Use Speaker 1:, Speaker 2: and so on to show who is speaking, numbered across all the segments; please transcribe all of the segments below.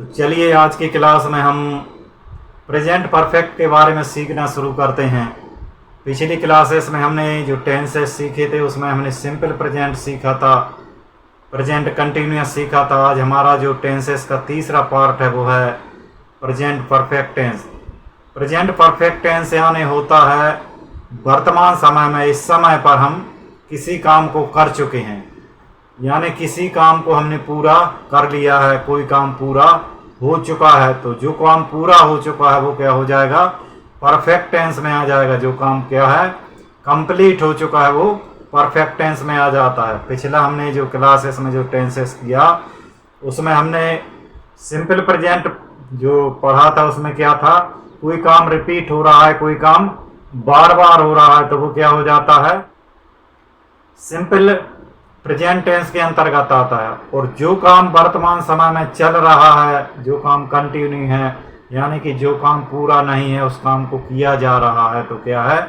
Speaker 1: तो चलिए आज की क्लास में हम प्रेजेंट परफेक्ट के बारे में सीखना शुरू करते हैं। पिछली क्लासेस में हमने जो टेंसेस सीखे थे उसमें हमने सिंपल प्रेजेंट सीखा था, प्रेजेंट कंटिन्यूअस सीखा था। आज हमारा जो टेंसेस का तीसरा पार्ट है वो है present perfect tense. Present perfect tense यानी होता है वर्तमान समय में, इस समय पर हम किसी काम को कर चुके हैं, यानी किसी काम को हमने पूरा कर लिया है, कोई काम पूरा हो चुका है। तो जो काम पूरा हो चुका है वो क्या हो जाएगा, परफेक्ट टेंस में आ जाएगा। जो काम क्या है, कंप्लीट हो चुका है, वो परफेक्ट टेंस में आ जाता है। पिछला हमने जो क्लासेस में जो टेंसेस किया उसमें हमने सिंपल प्रेजेंट जो पढ़ा था उसमें क्या था, कोई काम रिपीट हो रहा है, कोई काम बार बार हो रहा है तो वो क्या हो जाता है, सिंपल प्रेजेंट टेंस के अंतर्गत आता है। और जो काम वर्तमान समय में चल रहा है, जो काम कंटिन्यू है, यानी कि जो काम पूरा नहीं है उस काम को किया जा रहा है तो क्या है,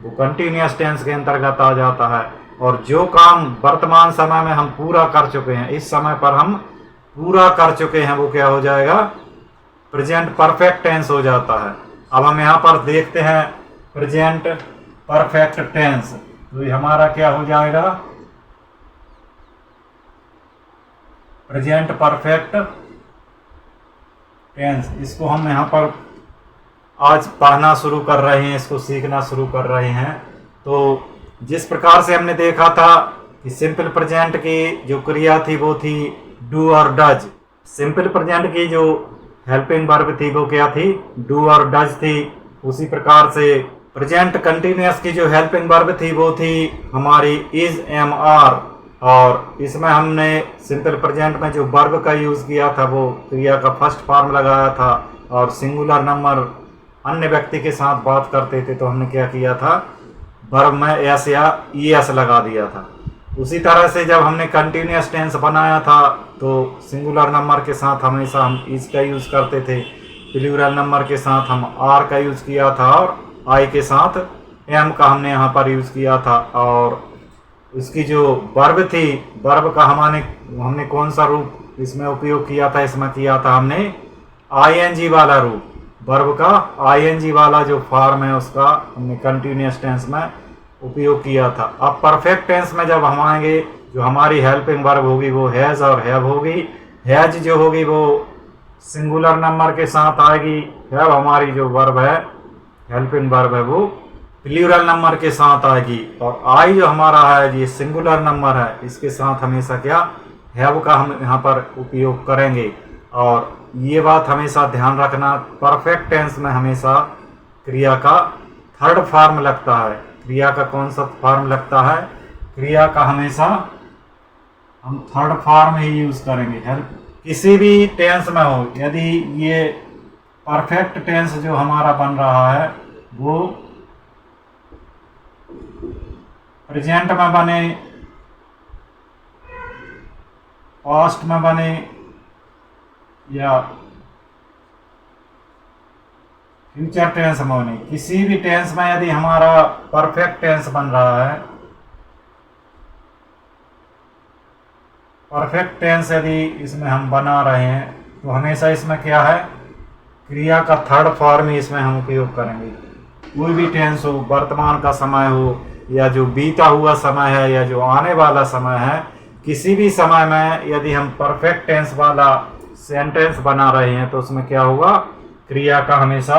Speaker 1: वो कंटिन्यूअस टेंस के अंतर्गत आ जाता है। और जो काम वर्तमान समय में हम पूरा कर चुके हैं, इस समय पर हम पूरा कर चुके हैं, वो क्या हो जाएगा, प्रेजेंट परफेक्ट टेंस हो जाता है। अब हम यहाँ पर देखते हैं प्रेजेंट परफेक्ट टेंस, तो ये हमारा क्या हो जाएगा, प्रेजेंट परफेक्ट टेंस। इसको हम यहाँ पर आज पढ़ना शुरू कर रहे हैं, इसको सीखना शुरू कर रहे हैं। तो जिस प्रकार से हमने देखा था कि सिंपल प्रेजेंट की जो क्रिया थी वो थी डू और डज। सिंपल प्रेजेंट की जो हेल्पिंग वर्ब थी वो क्या थी, डू और डज थी। उसी प्रकार से प्रेजेंट कंटिन्यूअस की जो हेल्पिंग वर्ब थी वो थी हमारी इज, एम, आर। और इसमें हमने सिंपल प्रेजेंट में जो वर्ब का यूज़ किया था वो क्रिया का फर्स्ट फॉर्म लगाया था। और सिंगुलर नंबर अन्य व्यक्ति के साथ बात करते थे तो हमने क्या किया था, वर्ब में एस या ई एस लगा दिया था। उसी तरह से जब हमने कंटिन्यूअस टेंस बनाया था तो सिंगुलर नंबर के साथ हमेशा हम इज का यूज़ करते थे, प्लूरल नंबर के साथ हम आर का यूज़ किया था, और आई के साथ एम का हमने यहाँ पर यूज़ किया था। और उसकी जो वर्ब थी, वर्ब का हमने कौन सा रूप इसमें उपयोग किया था, इसमें किया था हमने आईएनजी वाला रूप। वर्ब का आईएनजी वाला जो फॉर्म है उसका हमने कंटिन्यूअस टेंस में उपयोग किया था। अब परफेक्ट टेंस में जब हम आएंगे, जो हमारी हेल्पिंग वर्ब होगी वो हैज़ और हैव होगी। हैज जो होगी वो सिंगुलर नंबर के साथ आएगी। हैव हमारी जो वर्ब है, हेल्पिंग वर्ब है, वो प्लूरल नंबर के साथ आएगी। और आई जो हमारा है ये सिंगुलर नंबर है, इसके साथ हमेशा क्या, हैव का हम यहाँ पर उपयोग करेंगे। और ये बात हमेशा ध्यान रखना, परफेक्ट टेंस में हमेशा क्रिया का थर्ड फॉर्म लगता है। क्रिया का कौन सा फॉर्म लगता है, क्रिया का हमेशा हम थर्ड फॉर्म ही यूज़ करेंगे। हेल्प किसी भी टेंस में हो, यदि ये परफेक्ट टेंस जो हमारा बन रहा है वो प्रेजेंट में बने, पास्ट में बने, या फ्यूचर टेंस में बने, किसी भी टेंस में यदि हमारा परफेक्ट टेंस बन रहा है, परफेक्ट टेंस यदि इसमें हम बना रहे हैं तो हमेशा इसमें क्या है, क्रिया का थर्ड फॉर्म ही इसमें हम उपयोग करेंगे। कोई भी टेंस हो, वर्तमान का समय हो, या जो बीता हुआ समय है, या जो आने वाला समय है, किसी भी समय में यदि हम परफेक्ट टेंस वाला सेंटेंस बना रहे हैं तो उसमें क्या होगा, क्रिया का हमेशा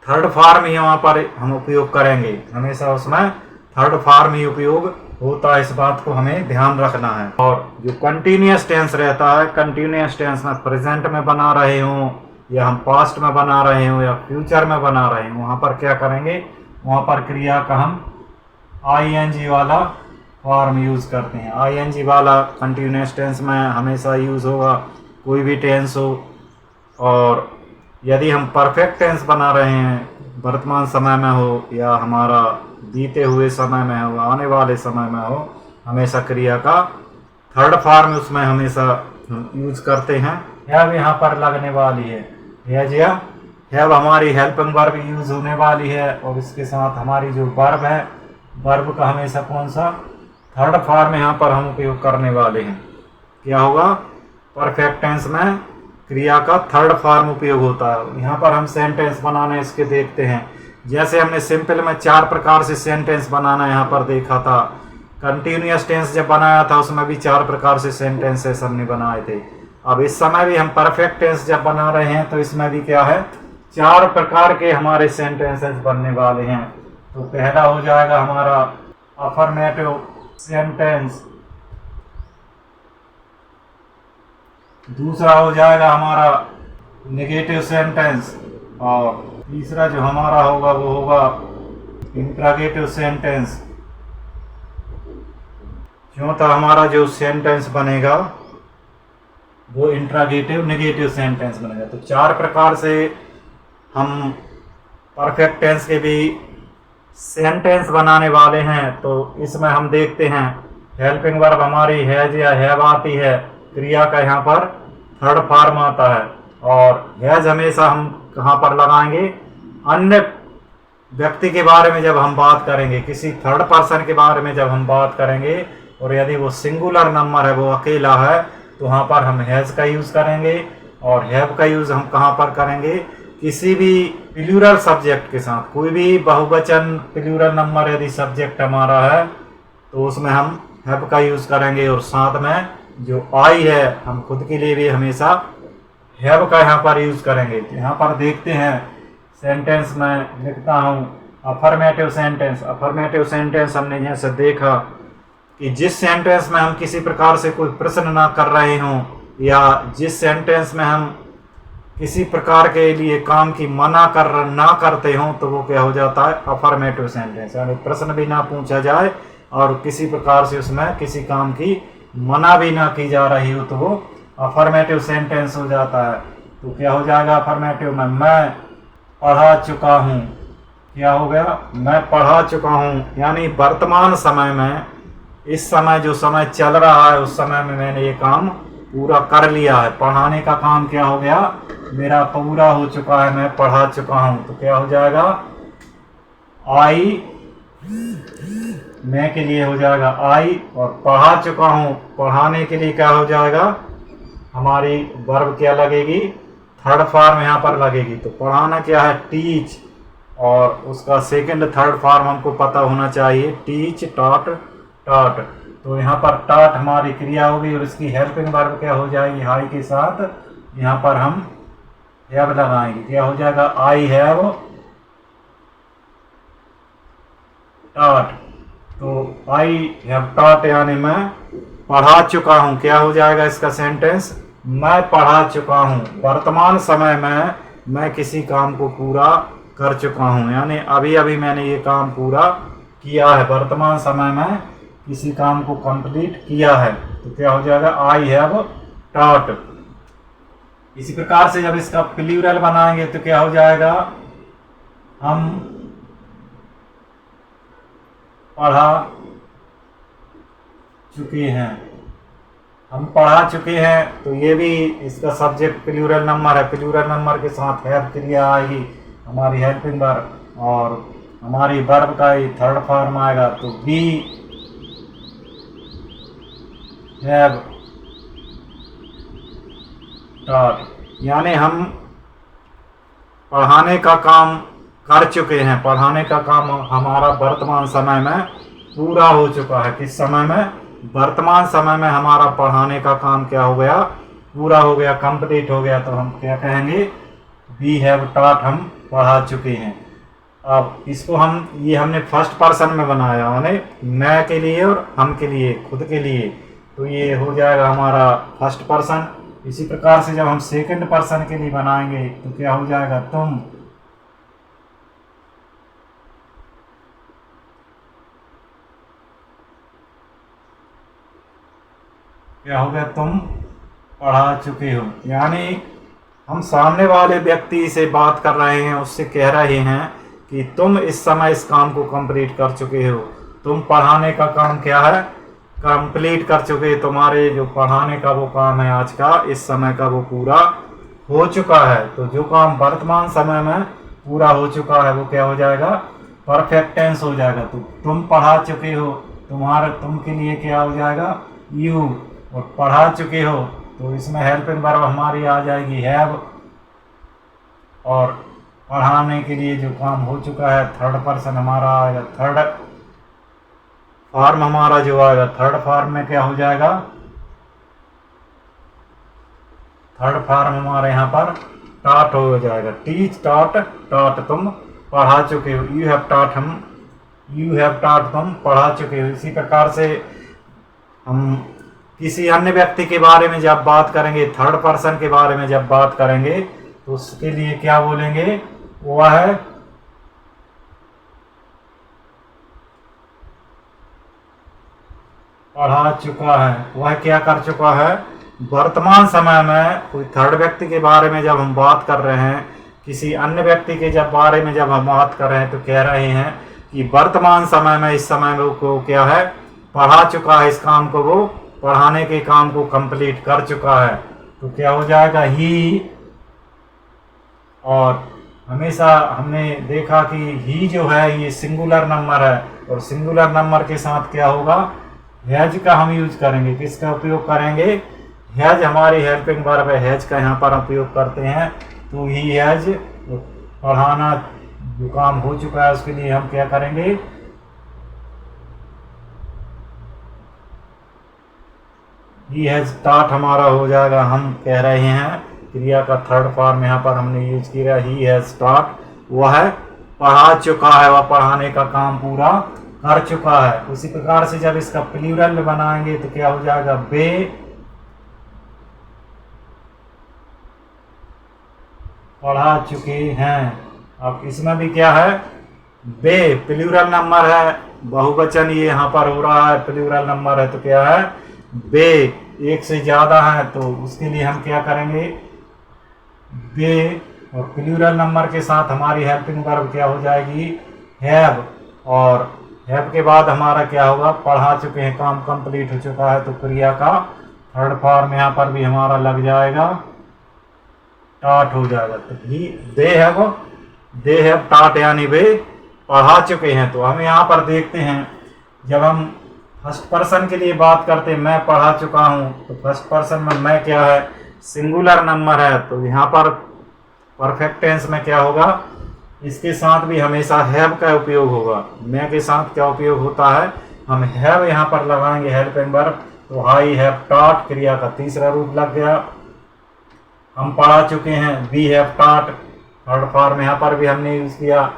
Speaker 1: थर्ड फॉर्म ही वहाँ पर हम उपयोग करेंगे। हमेशा उसमें थर्ड फॉर्म ही उपयोग होता है, इस बात को हमें ध्यान रखना है। और जो कंटिन्यूअस टेंस रहता है, कंटिन्यूअस टेंस में प्रेजेंट में बना रहे हों, या हम पास्ट में बना रहे हों, या फ्यूचर में बना रहे हों, वहाँ पर क्या करेंगे, वहाँ पर क्रिया का हम आईएनजी वाला फॉर्म यूज़ करते हैं। आईएनजी वाला कंटिन्यूअस टेंस में हमेशा यूज़ होगा, कोई भी टेंस हो। और यदि हम परफेक्ट टेंस बना रहे हैं, वर्तमान समय में हो, या हमारा बीते हुए समय में हो, आने वाले समय में हो, हमेशा क्रिया का थर्ड फॉर्म उसमें हमेशा यूज़ करते हैं। हैव यहाँ पर लगने वाली है, हैव हमारी हेल्पिंग वर्ब यूज़ होने वाली है, और इसके साथ हमारी जो वर्ब है, वर्ब का हमेशा कौन सा, थर्ड फॉर्म यहाँ पर हम उपयोग करने वाले हैं। क्या होगा, परफेक्ट टेंस में क्रिया का थर्ड फॉर्म उपयोग होता है। यहाँ पर हम सेंटेंस बनाने इसके देखते हैं। जैसे हमने सिंपल में 4 प्रकार से सेंटेंस बनाना यहाँ पर देखा था। कंटिन्यूअस टेंस जब बनाया था उसमें भी 4 प्रकार से सेंटेंसेस हमने बनाए थे। अब इस समय भी हम परफेक्ट टेंस जब बना रहे हैं तो इसमें भी क्या है, 4 प्रकार के हमारे सेंटेंसेस बनने वाले हैं। तो पहला हो जाएगा हमारा अफर्मेटिव सेंटेंस, दूसरा हो जाएगा हमारा नेगेटिव सेंटेंस, और तीसरा जो हमारा होगा वो होगा इंट्रोगेटिव सेंटेंस। चौथा हमारा जो सेंटेंस बनेगा वो इंट्रोगेटिव नेगेटिव सेंटेंस बनेगा। तो 4 प्रकार से हम परफेक्ट टेंस के भी सेंटेंस बनाने वाले हैं। तो इसमें हम देखते हैं हेल्पिंग वर्ब हमारी हैज या हैव आती है, क्रिया का यहाँ पर थर्ड फॉर्म आता है। और हैज हमेशा हम कहाँ पर लगाएंगे, अन्य व्यक्ति के बारे में जब हम बात करेंगे, किसी थर्ड पर्सन के बारे में जब हम बात करेंगे और यदि वो सिंगुलर नंबर है, वो अकेला है, तो वहाँ पर हम हैज का यूज़ करेंगे। और हैव का यूज़ हम कहाँ पर करेंगे, किसी भी प्लूरल सब्जेक्ट के साथ। कोई भी बहुवचन प्लूरल नंबर यदि सब्जेक्ट हमारा है तो उसमें हम हैव का यूज़ करेंगे। और साथ में जो आई है, हम खुद के लिए भी हमेशा हैव का यहाँ पर यूज़ करेंगे। तो यहाँ पर देखते हैं सेंटेंस में लिखता हूँ अफर्मेटिव सेंटेंस। अफर्मेटिव सेंटेंस हमने जैसे देखा कि जिस सेंटेंस में हम किसी प्रकार से कोई प्रश्न ना कर रहे हों, या जिस सेंटेंस में हम किसी प्रकार के लिए काम की मना ना करते हों, तो वो क्या हो जाता है, अफर्मेटिव सेंटेंस। यानी प्रश्न भी ना पूछा जाए और किसी प्रकार से उसमें किसी काम की मना भी ना की जा रही हो, तो वो अफर्मेटिव सेंटेंस हो जाता है। तो क्या हो जाएगा अफर्मेटिव में, मैं पढ़ा चुका हूँ। क्या हो गया, मैं पढ़ा चुका हूँ, यानी वर्तमान समय में, इस समय जो समय चल रहा है उस समय में मैंने ये काम पूरा कर लिया है। पढ़ाने का काम क्या हो गया, मेरा पूरा हो चुका है, मैं पढ़ा चुका हूँ। तो क्या हो जाएगा, आई, मैं के लिए हो जाएगा आई, और पढ़ा चुका हूँ, पढ़ाने के लिए क्या हो जाएगा, हमारी वर्ब क्या लगेगी, थर्ड फॉर्म यहाँ पर लगेगी। तो पढ़ाना क्या है, टीच, और उसका सेकंड थर्ड फॉर्म हमको पता होना चाहिए, टीच, टॉट, टॉट। तो यहाँ पर टॉट हमारी क्रिया होगी और इसकी हेल्पिंग वर्ब क्या हो जाएगी, हाई के साथ यहाँ पर हम हैव लगाएंगे। क्या हो जाएगा, आई हैव टॉट। तो आई हैव टॉट यानी मैं पढ़ा चुका हूँ। क्या हो जाएगा इसका सेंटेंस, मैं पढ़ा चुका हूँ, वर्तमान समय में मैं किसी काम को पूरा कर चुका हूँ, यानी अभी अभी मैंने ये काम पूरा किया है, वर्तमान समय में किसी काम को कंप्लीट किया है। तो क्या हो जाएगा, आई हैव टॉट। इसी प्रकार से जब इसका प्लूरल बनाएंगे तो क्या हो जाएगा, हम पढ़ा चुके हैं, हम पढ़ा चुके हैं। तो ये भी इसका सब्जेक्ट प्लूरल नंबर है, प्लूरल नंबर के साथ हैव क्रिया आएगी, हमारी हेल्पिंग वर्ब, और हमारी वर्ब का ही थर्ड फॉर्म आएगा। तो बी हैव टॉट, यानी हम पढ़ाने का काम कर चुके हैं, पढ़ाने का काम हमारा वर्तमान समय में पूरा हो चुका है। किस समय में, वर्तमान समय में हमारा पढ़ाने का काम क्या हो गया, पूरा हो गया, कंप्लीट हो गया। तो हम क्या कहेंगे, वी हैव टॉट, हम पढ़ा चुके हैं। अब इसको हम, ये हमने फर्स्ट पर्सन में बनाया, यानी मैं के लिए और हम के लिए, खुद के लिए। तो ये हो जाएगा हमारा फर्स्ट पर्सन। इसी प्रकार से जब हम सेकंड पर्सन के लिए बनाएंगे तो क्या हो जाएगा, तुम, क्या हो गया, तुम पढ़ा चुके हो, यानी हम सामने वाले व्यक्ति से बात कर रहे हैं, उससे कह रहे हैं कि तुम इस समय इस काम को कंप्लीट कर चुके हो, तुम पढ़ाने का काम क्या है, कंप्लीट कर चुके, तुम्हारे जो पढ़ाने का वो काम है आज का, इस समय का वो पूरा हो चुका है। तो जो काम वर्तमान समय में पूरा हो चुका है वो क्या हो जाएगा, परफेक्ट टेंस हो जाएगा। तो तुम पढ़ा चुके हो, तुम्हारा, तुम के लिए क्या हो जाएगा, यू, और पढ़ा चुके हो तो इसमें हेल्पिंग वर्ब हमारी आ जाएगी हैव, और पढ़ाने के लिए जो काम हो चुका है थर्ड पर्सन हमारा आएगा, थर्ड फॉर्म हमारा जो आएगा, थर्ड फॉर्म में क्या हो जाएगा, थर्ड फॉर्म हमारे यहाँ पर टॉट हो जाएगा, टीच टॉट, टॉट तुम पढ़ा चुके हो, you have taught you have taught तुम पढ़ा चुके हो। इसी प्रकार से हम किसी अन्य व्यक्ति के बारे में जब बात करेंगे, थर्ड पर्सन के बारे में जब बात करेंगे, तो उसके लिए क्या बोलेंगे, वह है पढ़ा चुका है, वह क्या कर चुका है। वर्तमान समय में कोई थर्ड व्यक्ति के बारे में जब हम बात कर रहे हैं, किसी अन्य व्यक्ति के जब बारे में जब हम बात कर रहे हैं, तो कह रहे हैं कि वर्तमान समय में, इस समय में वो क्या है, पढ़ा चुका है, इस काम को वो पढ़ाने के काम को कंप्लीट कर चुका है। तो क्या हो जाएगा, ही। और हमेशा हमने देखा कि ही जो है ये सिंगुलर नंबर है, और सिंगुलर नंबर के साथ क्या होगा, हैज का हम यूज करेंगे। किसका उपयोग करेंगे, हैज हमारी हेल्पिंग वर्ब है, हैज का यहाँ पर उपयोग करते हैं। तो ही हैज, पढ़ाना जो काम हो चुका है उसके लिए हम क्या करेंगे, ही हैज टॉट हमारा हो जाएगा। हम कह रहे हैं क्रिया का थर्ड फॉर्म यहाँ पर हमने यूज किया, ही हैज टॉट, वह पढ़ा चुका है, वह पढ़ाने का काम पूरा कर चुका है। उसी प्रकार से जब इसका प्लूरल बनाएंगे तो क्या हो जाएगा, बे पढ़ा चुके हैं। अब इसमें भी क्या है, बे प्लूरल नंबर है, बहुवचन ये यहाँ पर हो रहा है, प्लूरल नंबर है, तो क्या है, बे एक से ज्यादा है, तो उसके लिए हम क्या करेंगे, बे, और प्लूरल नंबर के साथ हमारी हेल्पिंग वर्ब क्या हो जाएगी, हैव, और हैव के बाद हमारा क्या होगा, पढ़ा चुके हैं, काम कंप्लीट हो चुका है, तो क्रिया का थर्ड फॉर्म यहाँ पर भी हमारा लग जाएगा, टॉट हो जाएगा। तो ही दे हैव टॉट, यानी वे पढ़ा चुके हैं। तो हम यहाँ पर देखते हैं, जब हम फर्स्ट पर्सन के लिए बात करते हैं, मैं पढ़ा चुका हूँ, तो फर्स्ट पर्सन में मैं क्या है, सिंगुलर नंबर है, तो यहाँ पर परफेक्ट टेंस में क्या होगा, इसके साथ भी हमेशा हैव का उपयोग होगा। मैं के साथ क्या उपयोग होता है, हम हैव यहाँ पर लगाएंगे हेल्पिंग वर्ब, तो आई हैव टॉट क्रिया का तीसरा रूप लग गया। हम पढ़ा चुके हैं, we have taught, third form यहाँ पर भी हमने यूज किया,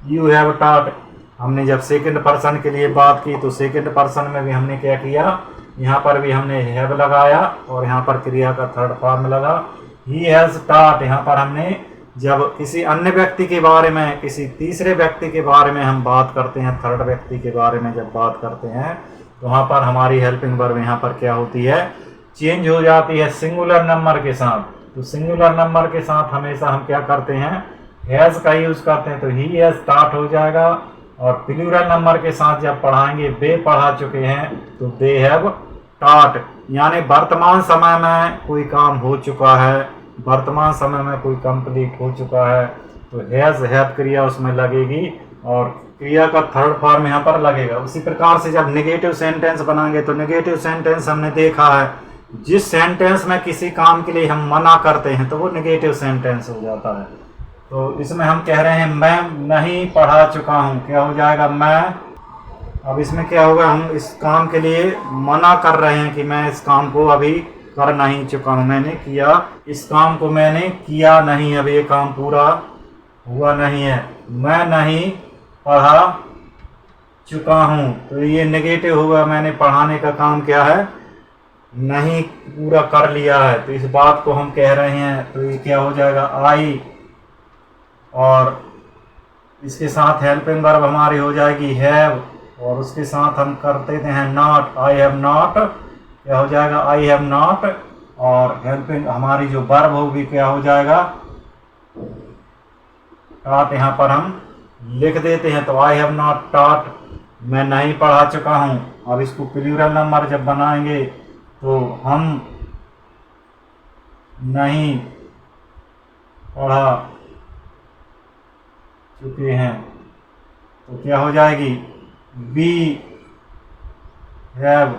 Speaker 1: यू हैव टॉट। हमने जब सेकंड पर्सन के लिए बात की, तो सेकंड पर्सन में भी हमने क्या किया, यहाँ पर भी हमने हैव लगाया, और यहाँ पर क्रिया का थर्ड फॉर्म लगा, ही हैज टॉट। यहाँ पर हमने जब किसी अन्य व्यक्ति के बारे में, किसी तीसरे व्यक्ति के बारे में हम बात करते हैं, थर्ड व्यक्ति के बारे में जब बात करते हैं, तो वहाँ पर हमारी हेल्पिंग वर्ब यहाँ पर क्या होती है, चेंज हो जाती है सिंगुलर नंबर के साथ। तो सिंगुलर नंबर के साथ हमेशा हम क्या करते हैं, हैज का यूज करते हैं, तो ही हैज टॉट हो जाएगा। और प्लूरल नंबर के साथ जब पढ़ाएंगे, वे पढ़ा चुके हैं, तो दे हैव टॉट, यानी वर्तमान समय में कोई काम हो चुका है, वर्तमान समय में कोई कंप्लीट हो चुका है, तो हैज हैव क्रिया उसमें लगेगी, और क्रिया का थर्ड फॉर्म यहाँ पर लगेगा। उसी प्रकार से जब नेगेटिव सेंटेंस बनाएंगे, तो नेगेटिव सेंटेंस हमने देखा है, जिस सेंटेंस में किसी काम के लिए हम मना करते हैं, तो वो नेगेटिव सेंटेंस हो जाता है। तो इसमें हम कह रहे हैं, मैं नहीं पढ़ा चुका हूँ, क्या हो जाएगा, मैं। अब इसमें क्या होगा, हम इस काम के लिए मना कर रहे हैं कि मैं इस काम को अभी कर नहीं चुका हूँ, मैंने किया, इस काम को मैंने किया नहीं, अभी ये काम पूरा हुआ नहीं है, मैं नहीं पढ़ा चुका हूँ, तो ये नेगेटिव होगा, मैंने पढ़ाने का काम क्या है, नहीं पूरा कर लिया है, तो इस बात को हम कह रहे हैं, तो ये क्या हो जाएगा, आई, और इसके साथ हेल्पिंग वर्ब हमारी हो जाएगी हैव, और उसके साथ हम कर देते हैं नॉट, आई हैव नॉट, क्या हो जाएगा, आई हैव नॉट, और हेल्पिंग हमारी जो वर्ब होगी क्या हो जाएगा, टॉट यहाँ पर हम लिख देते हैं, तो आई हैव नॉट टॉट, मैं नहीं पढ़ा चुका हूँ। अब इसको प्लूरल नंबर जब बनाएंगे, तो हम नहीं पढ़ा चुके हैं, तो क्या हो जाएगी, we have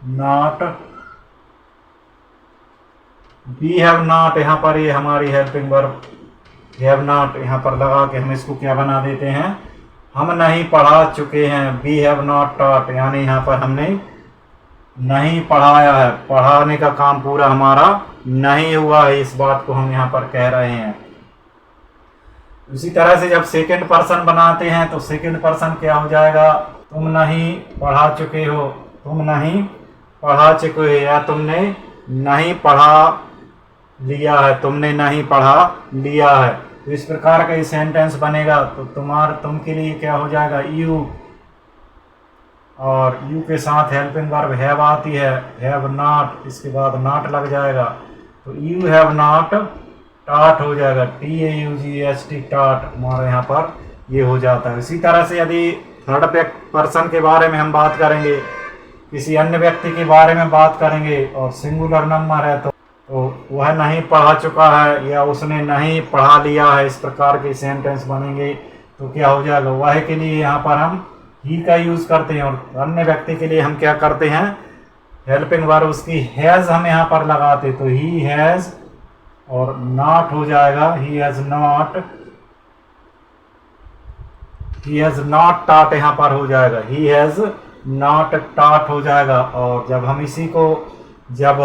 Speaker 1: not we have not, यहाँ पर ये हमारी हेल्पिंग वर्ब हैव नॉट यहाँ पर लगा के हम इसको क्या बना देते हैं, हम नहीं पढ़ा चुके हैं। वी हैव नॉट टॉट, यानी यहाँ पर हमने नहीं पढ़ाया है, पढ़ाने का काम पूरा हमारा नहीं हुआ है, इस बात को हम यहाँ पर कह रहे हैं। उसी तरह से जब सेकंड पर्सन बनाते हैं तो सेकंड पर्सन क्या हो जाएगा, तुम नहीं पढ़ा चुके हो, तुम नहीं पढ़ा चुके हो, या तुमने नहीं पढ़ा लिया है, तुमने नहीं पढ़ा लिया है। तो इस प्रकार का ये सेंटेंस बनेगा। तो तुम के लिए क्या हो जाएगा, यू, और यू के साथ हेल्पिंग वर्ब हैव आती है, हैव नॉट, इसके बाद नॉट लग जाएगा, तो यू हैव नॉट टॉट हो जाएगा, TAUGHT टॉट, हमारे यहाँ पर ये हो जाता है। इसी तरह से यदि थर्ड पर्सन के बारे में हम बात करेंगे, किसी अन्य व्यक्ति के बारे में बात करेंगे और सिंगुलर नंबर है तो वह नहीं पढ़ा चुका है या उसने नहीं पढ़ा लिया है, इस प्रकार के सेंटेंस बनेंगे। तो क्या हो जाएगा, वह के लिए यहाँ पर हम ही का यूज करते हैं, और अन्य व्यक्ति के लिए हम क्या करते हैं, हेल्पिंग वर्ब उसकी हैज हम यहाँ पर लगाते, तो ही हैज और नॉट हो जाएगा, ही हैज नॉट टॉट यहाँ पर हो जाएगा, ही हैज नॉट टॉट हो जाएगा। और जब हम इसी को जब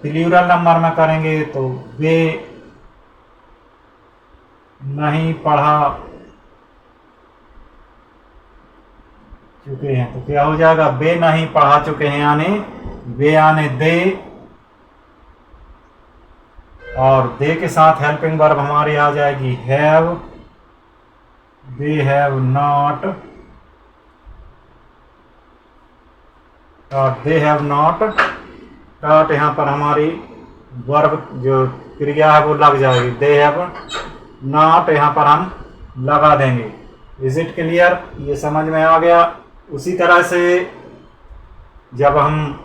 Speaker 1: प्लूरल नंबर में करेंगे तो वे नहीं पढ़ा चुके हैं, तो क्या हो जाएगा, वे नहीं पढ़ा चुके हैं, यानी वे यानी दे, और दे के साथ हेल्पिंग वर्ब हमारी आ जाएगी have, they have not taught, they have not taught, यहाँ पर हमारी वर्ब जो क्रिया है वो लग जाएगी, दे हैव नॉट यहाँ पर हम लगा देंगे। इज इट क्लियर, ये समझ में आ गया। उसी तरह से जब हम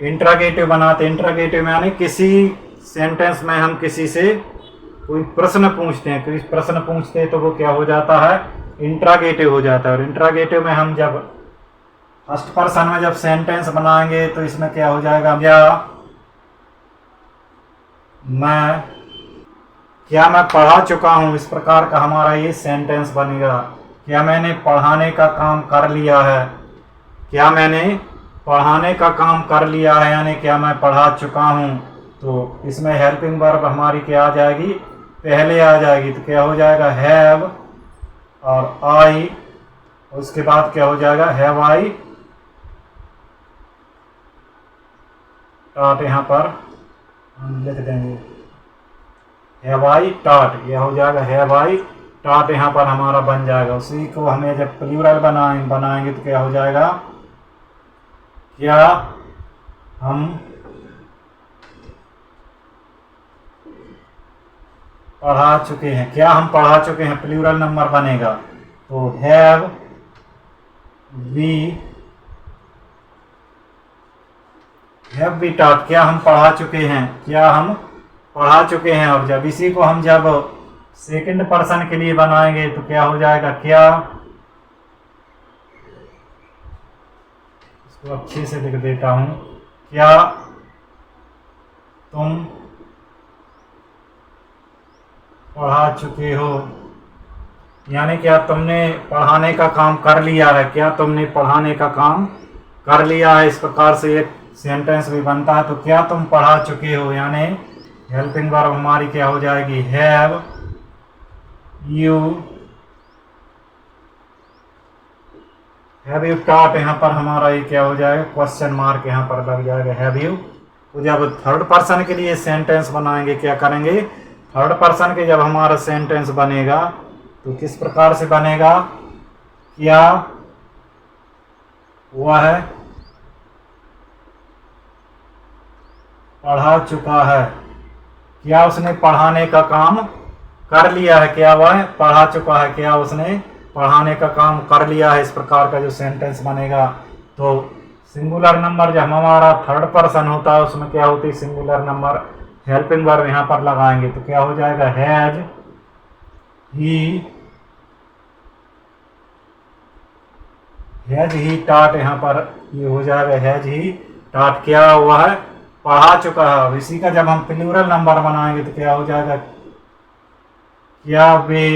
Speaker 1: इंट्रागेटिव बनाते, इंट्रागेटिव में यानी किसी सेंटेंस में हम किसी से कोई प्रश्न पूछते हैं, कोई प्रश्न पूछते हैं तो वो क्या हो जाता है, इंट्रागेटिव हो जाता है। और इंट्रागेटिव में हम जब फर्स्ट पर्सन में जब सेंटेंस बनाएंगे तो इसमें क्या हो जाएगा, क्या मैं पढ़ा चुका हूं, इस प्रकार का हमारा ये सेंटेंस बनेगा। क्या मैंने पढ़ाने का काम कर लिया है, क्या मैंने पढ़ाने का काम कर लिया है, यानी क्या मैं पढ़ा चुका हूं। तो इसमें हेल्पिंग वर्ब हमारी क्या आ जाएगी, पहले आ जाएगी, तो क्या हो जाएगा, हैव और आई, उसके बाद क्या हो जाएगा, हैव आई टॉट, यहाँ पर हम लिख देंगे हैव आई टॉट, यह हो जाएगा हैव आई टॉट, यहाँ पर हमारा बन जाएगा। उसी को हमें जब प्लूरल बनाएंगे तो क्या हो जाएगा, क्या हम पढ़ा चुके हैं, क्या हम पढ़ा चुके हैं, प्लूरल नंबर बनेगा। तो हैव वी टॉट, क्या हम पढ़ा चुके हैं, क्या हम पढ़ा चुके हैं। और जब इसी को हम जब सेकंड पर्सन के लिए बनाएंगे तो क्या हो जाएगा, क्या, इसको अच्छे से लिख देता हूं, क्या तुम पढ़ा चुके हो, यानी क्या तुमने पढ़ाने का काम कर लिया है, क्या तुमने पढ़ाने का काम कर लिया है, इस प्रकार से एक सेंटेंस भी बनता है। तो क्या तुम पढ़ा चुके हो, यानी हेल्पिंग वर्ब हमारी क्या हो जाएगी, हैव यू टॉट, यहाँ पर हमारा ये क्या हो जाएगा, क्वेश्चन मार्क यहाँ पर लग जाएगा, हैव यू। तो जब थर्ड पर्सन के लिए सेंटेंस बनाएंगे क्या करेंगे, थर्ड पर्सन के जब हमारा सेंटेंस बनेगा तो किस प्रकार से बनेगा, क्या वह पढ़ा चुका है, क्या उसने पढ़ाने का काम कर लिया है, क्या वह पढ़ा चुका है, क्या उसने पढ़ाने का काम कर लिया है, इस प्रकार का जो सेंटेंस बनेगा। तो सिंगुलर नंबर जब हमारा थर्ड पर्सन होता है उसमें क्या होती है, सिंगुलर नंबर हेल्पिंग वर्ब यहाँ पर लगाएंगे तो क्या हो जाएगा, हैज ही टॉट, यहाँ पर ये हो जाएगा हैज ही टॉट, क्या वह पढ़ा चुका है। और इसी का जब हम प्लूरल नंबर बनाएंगे तो क्या हो जाएगा, क्या वे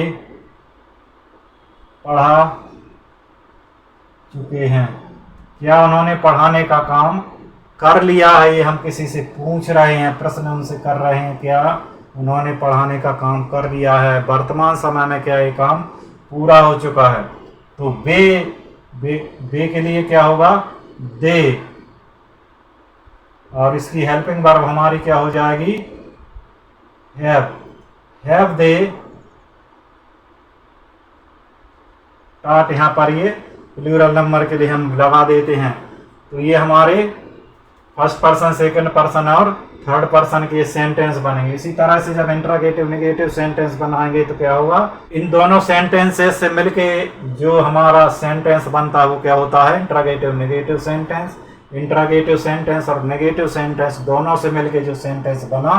Speaker 1: पढ़ा चुके हैं, क्या उन्होंने पढ़ाने का काम कर लिया है। ये हम किसी से पूछ रहे हैं, प्रश्न उनसे कर रहे हैं, क्या उन्होंने पढ़ाने का काम कर लिया है, वर्तमान समय में क्या ये काम पूरा हो चुका है। तो वे के लिए क्या होगा, दे, और इसकी हेल्पिंग वर्ब हमारी क्या हो जाएगी, हैव दे टाट। यहाँ पर ये प्लूरल नंबर के लिए हम लगा देते हैं। तो ये हमारे फर्स्ट पर्सन, सेकंड पर्सन और थर्ड पर्सन के सेंटेंस बनेंगे। इसी तरह से जब इंट्रोगेटिव नेगेटिव सेंटेंस बनाएंगे तो क्या होगा, इन दोनों सेंटेंसेस से मिलके जो हमारा सेंटेंस बनता है वो क्या होता है, interrogative negative sentence. Interrogative sentence और नेगेटिव सेंटेंस दोनों से मिलके जो सेंटेंस बना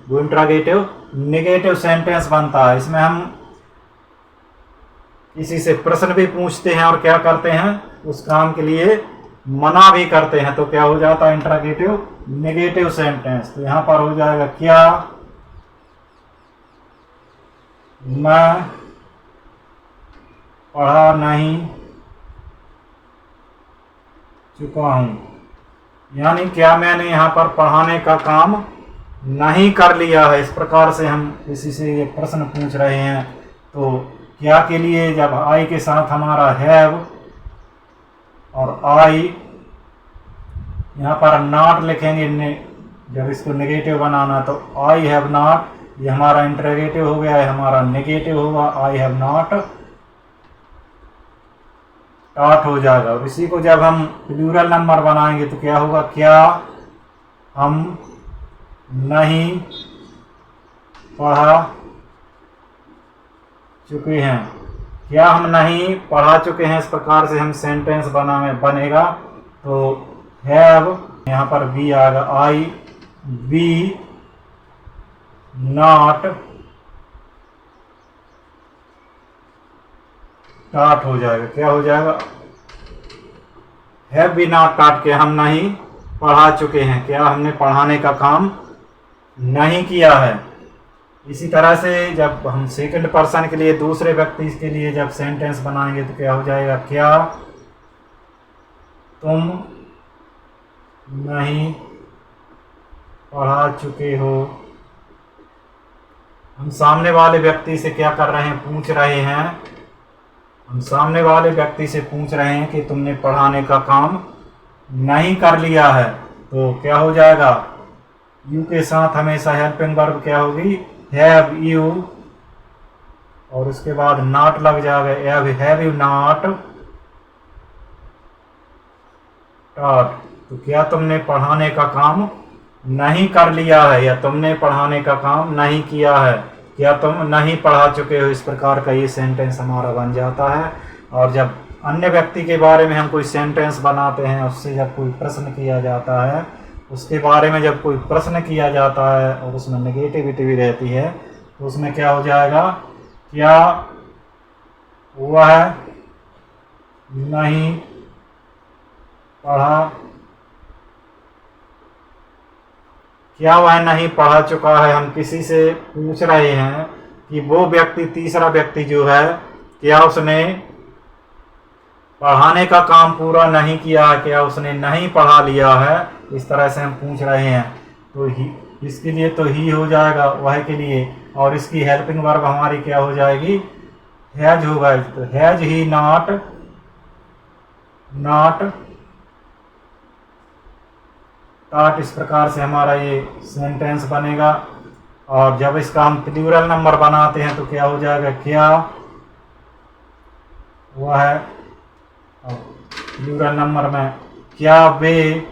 Speaker 1: वो इंट्रोगेटिव नेगेटिव सेंटेंस बनता है। इसमें हम किसी से प्रश्न भी पूछते हैं और क्या करते हैं, उस काम के लिए मना भी करते हैं, तो क्या हो जाता है, इंट्रोगेटिव नेगेटिव सेंटेंस। तो यहां पर हो जाएगा, क्या मैं पढ़ा नहीं चुका हूं, यानी क्या मैंने यहां पर पढ़ाने का काम नहीं कर लिया है। इस प्रकार से हम किसी से ये प्रश्न पूछ रहे हैं। तो क्या के लिए जब आई के साथ हमारा हैव और आई यहाँ पर नॉट लिखेंगे, जब इसको नेगेटिव बनाना तो आई हैव नॉट, ये हमारा इंट्रोगेटिव हो गया है, हमारा नेगेटिव होगा आई हैव नॉट टॉट हो जाएगा। और इसी को जब हम प्लूरल नंबर बनाएंगे तो क्या होगा, क्या हम नहीं पढ़ा चुके हैं, क्या हम नहीं पढ़ा चुके हैं। इस प्रकार से हम सेंटेंस बनेगा। तो हैव, यहाँ पर बी आएगा, आई बी नॉट टॉट हो जाएगा, क्या हो जाएगा, हैव बी नॉट टॉट के हम नहीं पढ़ा चुके हैं, क्या हमने पढ़ाने का काम नहीं किया है। इसी तरह से जब हम सेकंड पर्सन के लिए, दूसरे व्यक्ति के लिए जब सेंटेंस बनाएंगे तो क्या हो जाएगा, क्या तुम नहीं पढ़ा चुके हो। हम सामने वाले व्यक्ति से क्या कर रहे हैं, पूछ रहे हैं, हम सामने वाले व्यक्ति से पूछ रहे हैं कि तुमने पढ़ाने का काम नहीं कर लिया है। तो क्या हो जाएगा, यू के साथ हमेशा हेल्पिंग वर्ब क्या होगी, हैव यू, और उसके बाद नॉट लग जाएगा, हैव यू नॉट टॉट। तो क्या तुमने पढ़ाने का काम नहीं कर लिया है, या तुमने पढ़ाने का काम नहीं किया है, क्या तुम नहीं पढ़ा चुके हो। इस प्रकार का ये सेंटेंस हमारा बन जाता है। और जब अन्य व्यक्ति के बारे में हम कोई सेंटेंस बनाते हैं, उससे जब कोई प्रश्न किया जाता है, उसके बारे में जब कोई प्रश्न किया जाता है और उसमें नेगेटिविटी भी रहती है, तो उसमें क्या हो जाएगा, क्या वह नहीं पढ़ा, क्या वह नहीं पढ़ा चुका है। हम किसी से पूछ रहे हैं कि वो व्यक्ति, तीसरा व्यक्ति जो है, क्या उसने पढ़ाने का काम पूरा नहीं किया है, क्या उसने नहीं पढ़ा लिया है। इस तरह से हम पूछ रहे हैं। तो इसके लिए तो ही हो जाएगा, वह के लिए, और इसकी हेल्पिंग वर्ब हमारी क्या हो जाएगी, हैज होगा। तो हैज ही नॉट टॉट। इस प्रकार से हमारा ये सेंटेंस बनेगा। और जब इसका हम प्लूरल नंबर बनाते हैं तो क्या हो जाएगा, क्या वह है, प्लूरल नंबर में क्या वे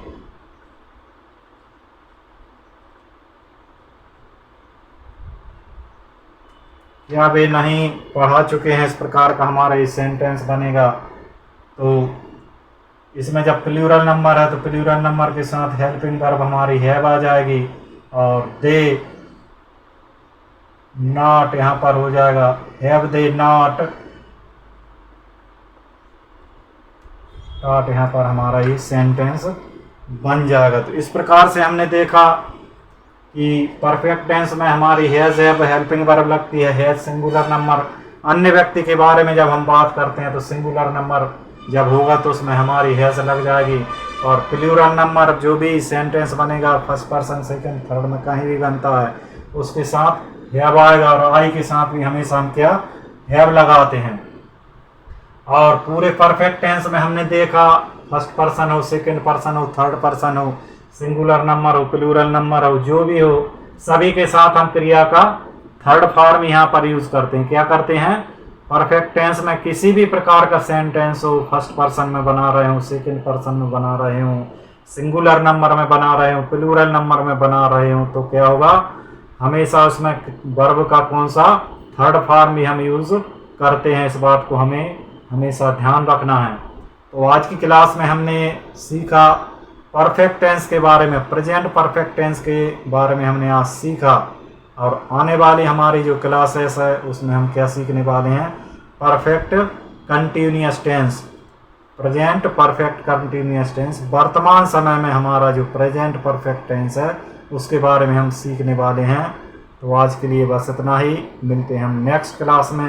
Speaker 1: नहीं पढ़ा चुके हैं। इस प्रकार का हमारा ये सेंटेंस बनेगा। तो इसमें जब प्लूरल नंबर है तो प्लूरल नंबर के साथ हेल्पिंग वर्ब हमारी हैव आ जाएगी, और दे नॉट यहाँ पर हो जाएगा, हैव दे नॉट टॉट। यहाँ पर हमारा ये सेंटेंस बन जाएगा। तो इस प्रकार से हमने देखा कि परफेक्ट टेंस में हमारी हैज हैव हेल्पिंग वर्ब लगती है, हैज सिंगुलर नंबर। अन्य व्यक्ति के बारे में जब हम बात करते हैं तो सिंगुलर नंबर जब होगा तो उसमें हमारी हैज लग जाएगी। और प्लूरल नंबर जो भी सेंटेंस बनेगा फर्स्ट पर्सन सेकंड थर्ड में कहीं भी बनता है उसके साथ हैव आएगा। और आई के साथ भी हमेशा हम क्या हैव लगाते हैं। और पूरे परफेक्ट टेंस में हमने देखा फर्स्ट पर्सन हो, सेकंड पर्सन हो, थर्ड पर्सन हो, सिंगुलर नंबर हो, प्लूरल नंबर हो, जो भी हो सभी के साथ हम क्रिया का थर्ड फॉर्म यहाँ पर यूज करते हैं। क्या करते हैं? परफेक्ट टेंस में किसी भी प्रकार का सेंटेंस हो, फर्स्ट पर्सन में बना रहे हो, सेकंड पर्सन में बना रहे हो, सिंगुलर नंबर में बना रहे हो, प्लूरल नंबर में बना रहे हो, तो क्या होगा? हमेशा उसमें वर्ब का कौन सा थर्ड फॉर्म भी हम यूज करते हैं। इस बात को हमें हमेशा ध्यान रखना है। तो आज की क्लास में हमने सीखा परफेक्ट टेंस के बारे में, प्रेजेंट परफेक्ट टेंस के बारे में हमने आज सीखा। और आने वाली हमारी जो क्लासेस है उसमें हम क्या सीखने वाले हैं? Perfect continuous tense, present perfect continuous tense, वर्तमान समय में हमारा जो प्रेजेंट परफेक्ट टेंस है उसके बारे में हम सीखने वाले हैं। तो आज के लिए बस इतना ही, मिलते हैं हम नेक्स्ट क्लास में।